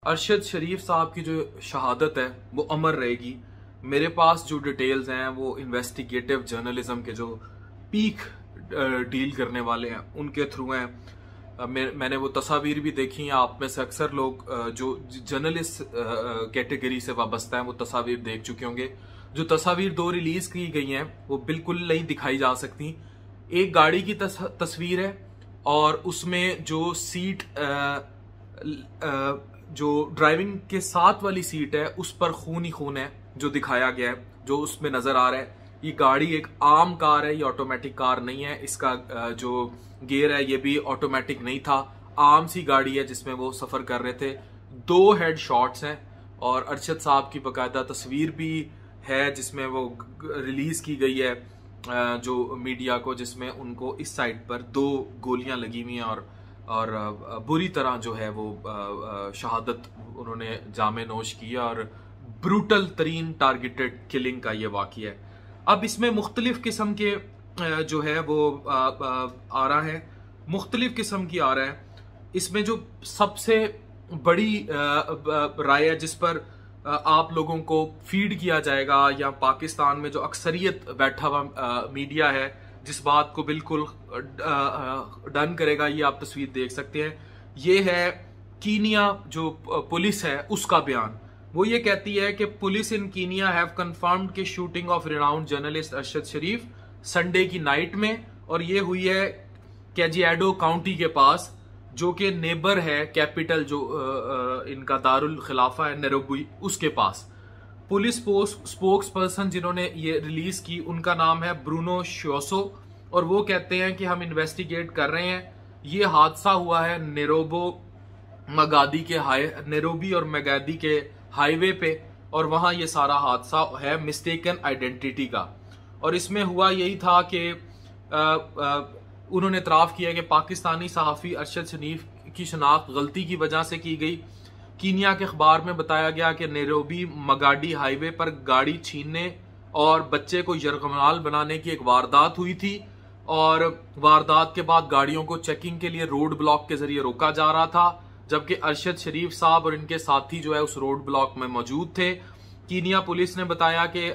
अरशद शरीफ साहब की जो शहादत है वो अमर रहेगी। मेरे पास जो डिटेल्स हैं वो इन्वेस्टिगेटिव जर्नलिज्म के जो पीक डील करने वाले हैं उनके थ्रू हैं। मैंने वो तस्वीर भी देखी हैं। आप में से अक्सर लोग जो जर्नलिस्ट कैटेगरी से वाबस्ता है वो तस्वीर देख चुके होंगे। जो तस्वीर दो रिलीज की गई हैं वो बिल्कुल नहीं दिखाई जा सकती। एक गाड़ी की तस्वीर है और उसमें जो सीट जो ड्राइविंग के साथ वाली सीट है उस पर खून ही खून है जो दिखाया गया है, जो उसमें नजर आ रहा है। ये गाड़ी एक आम कार है, ये ऑटोमेटिक कार नहीं है। इसका जो गियर है ये भी ऑटोमेटिक नहीं था, आम सी गाड़ी है जिसमें वो सफर कर रहे थे। दो हेड शॉट्स हैं और अरशद साहब की बकायदा तस्वीर भी है जिसमें वो रिलीज की गई है जो मीडिया को, जिसमें उनको इस साइड पर दो गोलियां लगी हुई हैं और बुरी तरह जो है वो शहादत उन्होंने जामे नोश की और ब्रूटल तरीन टारगेटेड किलिंग का ये वाकया है। अब इसमें मुख्तलिफ किस्म के जो है वो आ रहा है, मुख्तलिफ किस्म की आ रहा है। इसमें जो सबसे बड़ी राय है जिस पर आप लोगों को फीड किया जाएगा, या पाकिस्तान में जो अक्सरियत बैठा हुआ मीडिया है जिस बात को बिल्कुल डन करेगा, ये आप तस्वीर देख सकते हैं। ये है कीनिया जो पुलिस है उसका बयान। वो ये कहती है कि police in Kenya have confirmed कि shooting of renowned journalist Arshad Sharif Sunday की नाइट में, और ये हुई है कैजियाडो काउंटी के पास जो कि नेबर है कैपिटल जो इनका दारुल खिलाफा है नैरोबी, उसके पास। पुलिस स्पोक्स पर्सन जिन्होंने ये रिलीज की उनका नाम है ब्रूनो श्योसो, और वो कहते हैं कि हम इन्वेस्टिगेट कर रहे हैं। ये हादसा हुआ है नैरोबी और मगादी के हाईवे पे, और वहां ये सारा हादसा है मिस्टेकन आइडेंटिटी का। और इसमें हुआ यही था कि उन्होंने इतराफ किया कि पाकिस्तानी सहाफी अरशद शरीफ की शनाख्त गलती की वजह से की गई। कीनिया के अखबार में बताया गया कि नैरोबी मगाडी हाईवे पर गाड़ी छीनने और बच्चे को यरगमाल बनाने की एक वारदात हुई थी, और वारदात के बाद गाड़ियों को चेकिंग के लिए रोड ब्लॉक के जरिए रोका जा रहा था, जबकि अरशद शरीफ साहब और इनके साथी जो है उस रोड ब्लॉक में मौजूद थे। कीनिया पुलिस ने बताया कि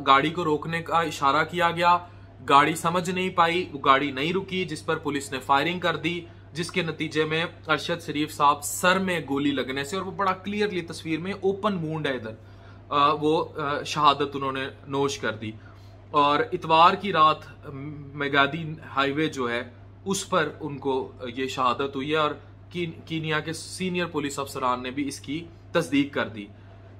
गाड़ी को रोकने का इशारा किया गया, गाड़ी समझ नहीं पाई, वो गाड़ी नहीं रुकी, जिस पर पुलिस ने फायरिंग कर दी, जिसके नतीजे में अरशद शरीफ साहब सर में गोली लगने से, और वो बड़ा क्लियरली तस्वीर में ओपन वूंड है इधर, वो शहादत उन्होंने नोश कर दी। और इतवार की रात मेगादी हाईवे जो है उस पर उनको ये शहादत हुई है, और कीनिया के सीनियर पुलिस अफसरान ने भी इसकी तस्दीक कर दी।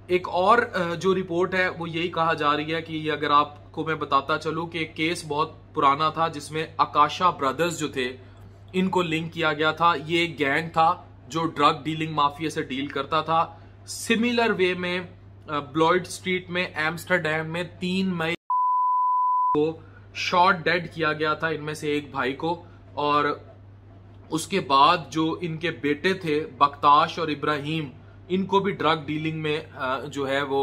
एक और जो रिपोर्ट है वो यही कहा जा रही है कि अगर आपको मैं बताता चलूं कि एक केस बहुत पुराना था जिसमें आकाशा ब्रदर्स जो थे इनको लिंक किया गया था। ये एक गैंग था जो ड्रग डीलिंग माफिया से डील करता था। सिमिलर वे में ब्लॉइड स्ट्रीट में एम्स्टरडैम में 3 मई को शॉट डेड किया गया था इनमें से एक भाई को, और उसके बाद जो इनके बेटे थे बख्ताश और इब्राहिम, इनको भी ड्रग डीलिंग में जो है वो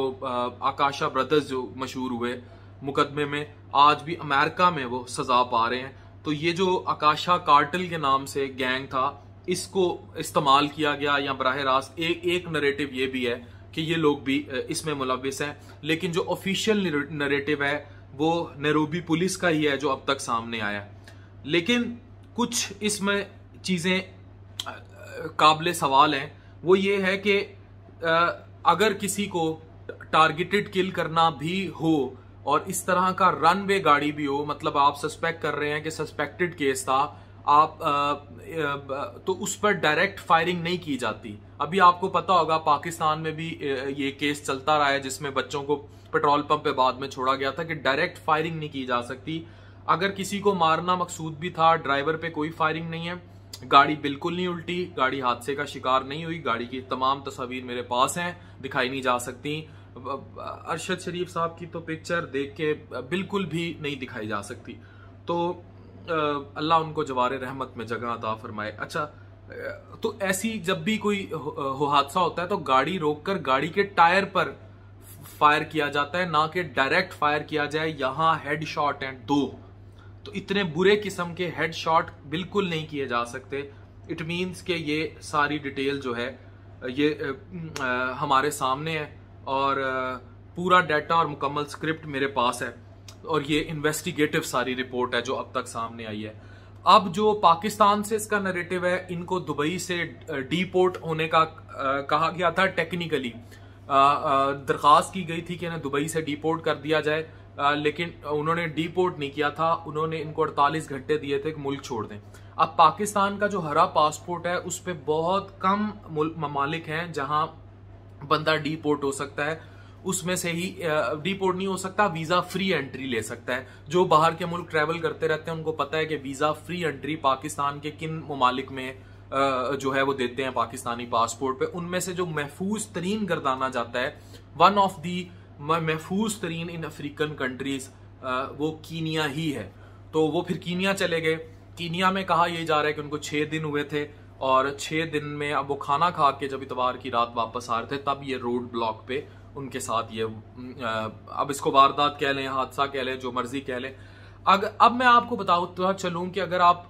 आकाशा ब्रदर्स जो मशहूर हुए मुकदमे में, आज भी अमेरिका में वो सजा पा रहे हैं। तो ये जो आकाशा कार्टेल के नाम से गैंग था इसको इस्तेमाल किया गया, या बराह रास्त एक नरेटिव ये भी है कि ये लोग भी इसमें मुलविस हैं, लेकिन जो ऑफिशियल नरेटिव है वो नैरोबी पुलिस का ही है जो अब तक सामने आया। लेकिन कुछ इसमें चीजें काबिले सवाल हैं। वो ये है कि अगर किसी को टारगेटेड किल करना भी हो और इस तरह का रनवे गाड़ी भी हो, मतलब आप सस्पेक्ट कर रहे हैं कि सस्पेक्टेड केस था, आप तो उस पर डायरेक्ट फायरिंग नहीं की जाती। अभी आपको पता होगा पाकिस्तान में भी ये केस चलता रहा है जिसमें बच्चों को पेट्रोल पंप पे बाद में छोड़ा गया था कि डायरेक्ट फायरिंग नहीं की जा सकती। अगर किसी को मारना मकसूद भी था, ड्राइवर पे कोई फायरिंग नहीं है, गाड़ी बिल्कुल नहीं उल्टी, गाड़ी हादसे का शिकार नहीं हुई, गाड़ी की तमाम तस्वीर मेरे पास हैं, दिखाई नहीं जा सकती। अरशद शरीफ साहब की तो पिक्चर देख के बिल्कुल भी नहीं दिखाई जा सकती। तो अल्लाह उनको जवारे रहमत में जगह अता फरमाए। अच्छा, तो ऐसी जब भी कोई हादसा होता है तो गाड़ी रोककर गाड़ी के टायर पर फायर किया जाता है, ना कि डायरेक्ट फायर किया जाए। यहां हेड शॉट हैं 2, तो इतने बुरे किस्म के हेड शॉट बिल्कुल नहीं किए जा सकते। इट मीन्स कि ये सारी डिटेल जो है ये हमारे सामने है और पूरा डाटा और मुकम्मल स्क्रिप्ट मेरे पास है और ये इन्वेस्टिगेटिव सारी रिपोर्ट है जो अब तक सामने आई है। अब जो पाकिस्तान से इसका नैरेटिव है, इनको दुबई से डीपोर्ट होने का कहा गया था। टेक्निकली दरख्वास्त की गई थी कि इन्हें दुबई से डीपोर्ट कर दिया जाए, लेकिन उन्होंने डीपोर्ट नहीं किया था। उन्होंने इनको 48 घंटे दिए थे कि मुल्क छोड़ दें। अब पाकिस्तान का जो हरा पासपोर्ट है उस पर बहुत कम ममालिक हैं जहां बंदा डीपोर्ट हो सकता है। उसमें से ही डीपोर्ट नहीं हो सकता, वीजा फ्री एंट्री ले सकता है। जो बाहर के मुल्क ट्रैवल करते रहते हैं उनको पता है कि वीजा फ्री एंट्री पाकिस्तान के किन ममालिक में जो है वो देते हैं पाकिस्तानी पासपोर्ट पे। उनमें से जो महफूज तरीन गर्दाना जाता है, वन ऑफ दी महफूज तरीन इन अफ्रीकन कंट्रीज, वो कीनिया ही है। तो वो फिर कीनिया चले गए। कीनिया में कहा यह जा रहा है कि उनको 6 दिन हुए थे और 6 दिन में अब वो खाना खा के जब इतवार की रात वापस आ रहे थे तब ये रोड ब्लॉक पे उनके साथ ये अब इसको वारदात कह लें, हादसा कह लें, जो मर्जी कह लें। अब मैं आपको बताऊं चलूं कि अगर आप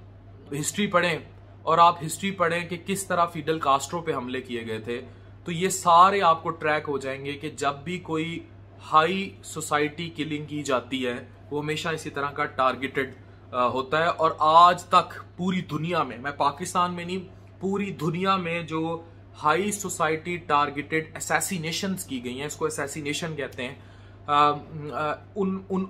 हिस्ट्री पढ़ें और आप हिस्ट्री पढ़ें कि किस तरह फिडल कास्ट्रो पे हमले किए गए थे, तो ये सारे आपको ट्रैक हो जाएंगे कि जब भी कोई हाई सोसाइटी किलिंग की जाती है वो हमेशा इसी तरह का टारगेटेड होता है। और आज तक पूरी दुनिया में, मैं पाकिस्तान में नहीं, पूरी दुनिया में जो हाई सोसाइटी टारगेटेड असैसिनेशंस की गई हैं, इसको असैसिनेशन कहते हैं,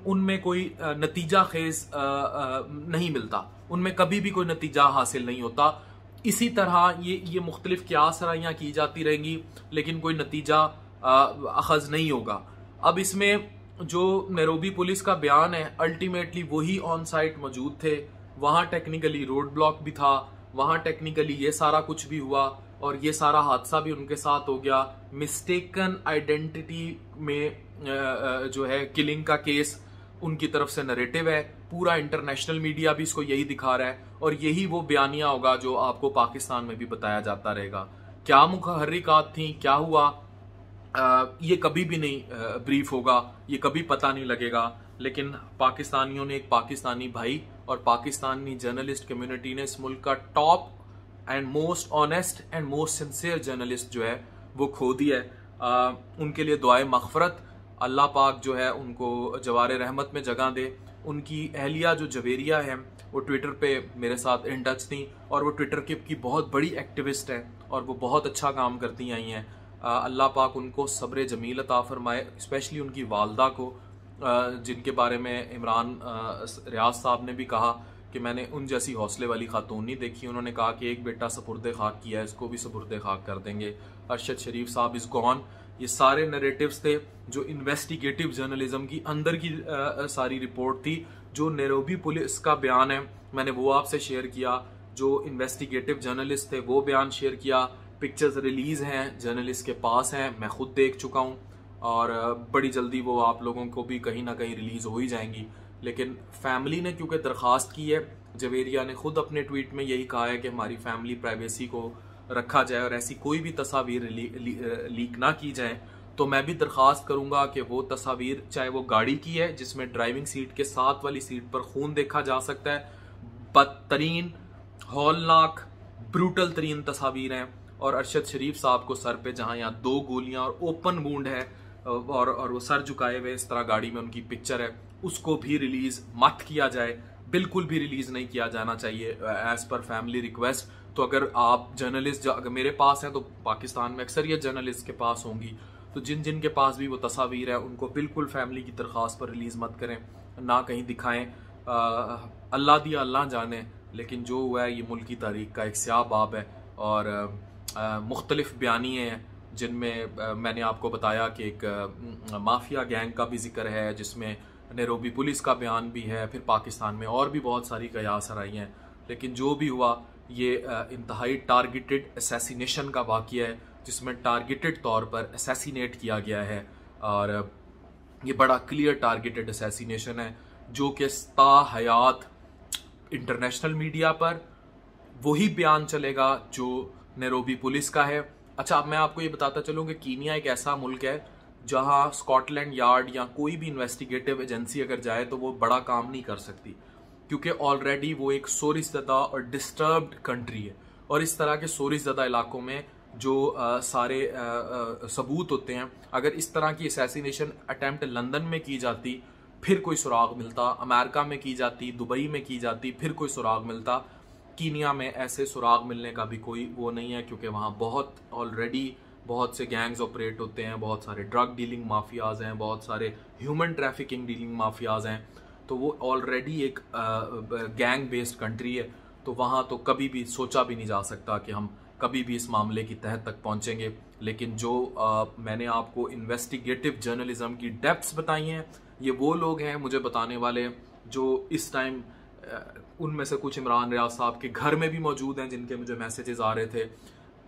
उनमें कोई नतीजा खेज नहीं मिलता, उनमें कभी भी कोई नतीजा हासिल नहीं होता। इसी तरह ये मुख्तलिफ क़यास राइयां की जाती रहेंगी लेकिन कोई नतीजा अखज़ नहीं होगा। अब इसमें जो नैरोबी पुलिस का बयान है, अल्टीमेटली वही ऑन साइट मौजूद थे, वहां टेक्निकली रोड ब्लॉक भी था, वहां टेक्निकली ये सारा कुछ भी हुआ और ये सारा हादसा भी उनके साथ हो गया। मिस्टेकन आइडेंटिटी में जो है किलिंग का केस उनकी तरफ से नैरेटिव है। पूरा इंटरनेशनल मीडिया भी इसको यही दिखा रहा है और यही वो बयानिया होगा जो आपको पाकिस्तान में भी बताया जाता रहेगा। क्या मुहर्रिकात थी, क्या हुआ, ये कभी भी नहीं ब्रीफ होगा, ये कभी पता नहीं लगेगा। लेकिन पाकिस्तानियों ने, एक पाकिस्तानी भाई और पाकिस्तानी जर्नलिस्ट कम्युनिटी ने इस मुल्क का top and most honest and most sincere journalist जो है वो खो दिया है। उनके लिए दुआए मग़फ़रत, अल्लाह पाक जो है उनको जवारे रहमत में जगह दे। उनकी अहलिया जो जवेरिया है वो ट्विटर पे मेरे साथ इन टच थी और वो ट्विटर की बहुत बड़ी एक्टिविस्ट है और वो बहुत अच्छा काम करती आई हैं। अल्लाह पाक उनको सब्र जमील अता फरमाए, स्पेशली उनकी वालदा को, जिनके बारे में इमरान रियाज साहब ने भी कहा कि मैंने उन जैसी हौसले वाली खातून नहीं देखी। उन्होंने कहा कि एक बेटा सपुर्दे खाक किया है, इसको भी सपुर्दे खाक कर देंगे। अरशद शरीफ साहब इज गॉन। ये सारे नैरेटिव्स थे जो इन्वेस्टिगेटिव जर्नलिज्म की अंदर की सारी रिपोर्ट थी। जो नैरोबी पुलिस का बयान है मैंने वो आपसे शेयर किया, जो इन्वेस्टिगेटिव जर्नलिस्ट थे वो बयान शेयर किया। पिक्चर्स रिलीज हैं, जर्नलिस्ट के पास हैं, मैं खुद देख चुका हूँ और बड़ी जल्दी वो आप लोगों को भी कहीं ना कहीं रिलीज हो ही जाएंगी। लेकिन फैमिली ने क्योंकि दरख्वास्त की है, जवेरिया ने खुद अपने ट्वीट में यही कहा है कि हमारी फैमिली प्राइवेसी को रखा जाए और ऐसी कोई भी तस्वीर लीक ना की जाए। तो मैं भी दरख्वास्त करूंगा कि वो तस्वीर, चाहे वो गाड़ी की है जिसमें ड्राइविंग सीट के साथ वाली सीट पर खून देखा जा सकता है, बदतरीन, हौलनाक, ब्रूटल तरीन तस्वीर हैं। और अरशद शरीफ साहब को सर पे जहां यहाँ 2 गोलियां और ओपन वूंड है और वो सर झुकाए हुए इस तरह गाड़ी में उनकी पिक्चर है, उसको भी रिलीज मत किया जाए, बिल्कुल भी रिलीज नहीं किया जाना चाहिए एज पर फैमिली रिक्वेस्ट। तो अगर आप जर्नलिस्ट अगर मेरे पास हैं तो पाकिस्तान में अक्सरियत जर्नलिस्ट के पास होंगी, तो जिन जिन के पास भी वो तस्वीर है उनको बिल्कुल फैमिली की दरख्वास्त पर रिलीज मत करें, ना कहीं दिखाएं। अल्लाह दिया अल्लाह जाने, लेकिन जो हुआ है ये मुल्क की तारीख का एक स्याह बाब है और मुख्तलिफ बयानिए हैं जिनमें मैंने आपको बताया कि एक माफिया गैंग का भी जिक्र है, जिसमें नैरोबी पुलिस का बयान भी है, फिर पाकिस्तान में और भी बहुत सारी कयास आई हैं। लेकिन जो भी हुआ ये इंतहाई टारगेटेड असैसिनेशन का वाक़या है, जिसमें टारगेटेड तौर पर असैसिनेट किया गया है और ये बड़ा क्लियर टारगेटेड असैसिनेशन है जो कि हयात इंटरनेशनल मीडिया पर वही बयान चलेगा जो नैरोबी पुलिस का है। अच्छा, अब मैं आपको ये बताता चलूँ कि कीनिया एक ऐसा मुल्क है जहां स्कॉटलैंड यार्ड या कोई भी इन्वेस्टिगेटिव एजेंसी अगर जाए तो वो बड़ा काम नहीं कर सकती, क्योंकि ऑलरेडी वो एक सोरिशज़दा और डिस्टर्ब्ड कंट्री है और इस तरह के सोरिशज़दा इलाकों में जो सारे सबूत होते हैं, अगर इस तरह की असैसिनेशन अटेम्प्ट लंदन में की जाती फिर कोई सुराग मिलता, अमेरिका में की जाती, दुबई में की जाती फिर कोई सुराग मिलता, कीनिया में ऐसे सुराग मिलने का भी कोई वो नहीं है, क्योंकि वहाँ बहुत ऑलरेडी बहुत से गैंग्स ऑपरेट होते हैं, बहुत सारे ड्रग डीलिंग माफियाज हैं, बहुत सारे ह्यूमन ट्रैफिकिंग डीलिंग माफियाज हैं, तो वो ऑलरेडी एक गैंग बेस्ड कंट्री है। तो वहाँ तो कभी भी सोचा भी नहीं जा सकता कि हम कभी भी इस मामले की तह तक पहुँचेंगे। लेकिन जो मैंने आपको इन्वेस्टिगेटिव जर्नलिज्म की डेप्थ्स बताई हैं, ये वो लोग हैं मुझे बताने वाले जो इस टाइम उनमें से कुछ इमरान रियाज साहब के घर में भी मौजूद हैं, जिनके मुझे मैसेजेस आ रहे थे।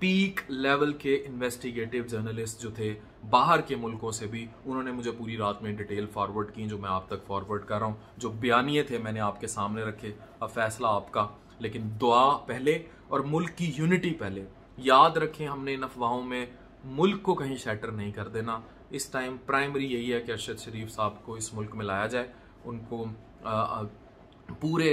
पीक लेवल के इन्वेस्टिगेटिव जर्नलिस्ट जो थे बाहर के मुल्कों से भी, उन्होंने मुझे पूरी रात में डिटेल फॉरवर्ड की, जो मैं आप तक फॉरवर्ड कर रहा हूँ। जो बयानिए थे मैंने आपके सामने रखे, अब फैसला आपका, लेकिन दुआ पहले और मुल्क की यूनिटी पहले। याद रखें, हमने इन अफवाहों में मुल्क को कहीं शैटर नहीं कर देना। इस टाइम प्राइमरी यही है कि अरशद शरीफ साहब को इस मुल्क में लाया जाए, उनको पूरे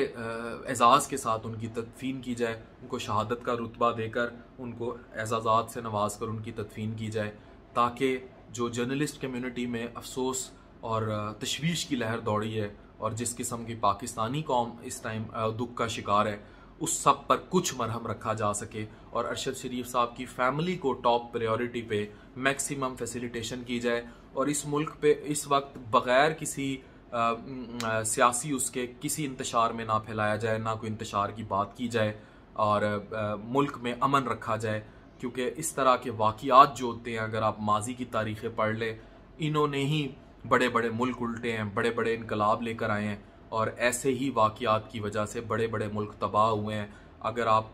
एजाज़ के साथ उनकी तदफीन की जाए, उनको शहादत का रुतबा देकर उनको एजाज़ात से नवाज कर उनकी तदफीन की जाए, ताकि जो जर्नलिस्ट कम्युनिटी में अफसोस और तशवीश की लहर दौड़ी है और जिस किस्म की पाकिस्तानी कौम इस टाइम दुख का शिकार है, उस सब पर कुछ मरहम रखा जा सके और अरशद शरीफ साहब की फैमिली को टॉप प्रायोरिटी पे मैक्सिमम फैसिलिटेशन की जाए। और इस मुल्क पे इस वक्त बग़ैर किसी सियासी उसके किसी इंतशार में ना फैलाया जाए, ना कोई इंतशार की बात की जाए और मुल्क में अमन रखा जाए, क्योंकि इस तरह के वाक़ियात जो होते हैं, अगर आप माजी की तारीखें पढ़ लें, इन्होंने ही बड़े बड़े मुल्क उल्टे हैं, बड़े बड़े इनकलाब लेकर आए हैं और ऐसे ही वाक़ियात की वजह से बड़े बड़े मुल्क तबाह हुए हैं। अगर आप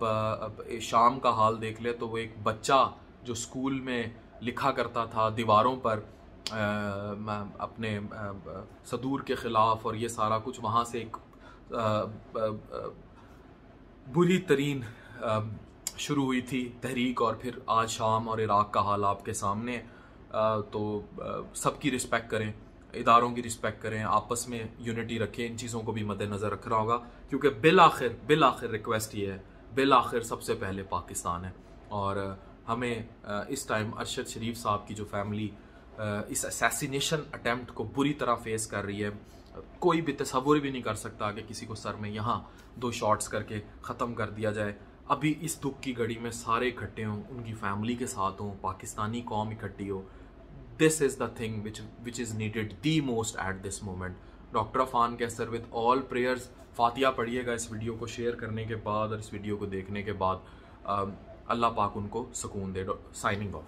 शाम का हाल देख ले तो वो एक बच्चा जो स्कूल में लिखा करता था दीवारों पर अपने सदूर के ख़िलाफ़ और ये सारा कुछ, वहाँ से एक बुरी तरीन शुरू हुई थी तहरीक और फिर आज शाम और इराक़ का हाल आपके सामने। तो सबकी रिस्पेक्ट करें, इदारों की रिस्पेक्ट करें, आपस में यूनिटी रखें, इन चीज़ों को भी मद्देनज़र रखना होगा, क्योंकि बिल आखिर रिक्वेस्ट ये है, बिल आखिर सबसे पहले पाकिस्तान है। और हमें इस टाइम अरशद शरीफ साहब की जो फैमिली इस असैसिनेशन अटेम्प्ट को बुरी तरह फेस कर रही है, कोई भी तसव्वुर भी नहीं कर सकता कि किसी को सर में यहाँ 2 शॉट्स करके ख़त्म कर दिया जाए। अभी इस दुख की घड़ी में सारे इकट्ठे हों, उनकी फैमिली के साथ हों, पाकिस्तानी कौम इकट्ठी हो। This is the thing which is needed the most at this moment. Doctor Afan Qaiser with all prayers, फातिहा पढ़िएगा इस वीडियो को शेयर करने के बाद और इस वीडियो को देखने के बाद। अल्लाह पाक उनको सुकून दे। Signing off.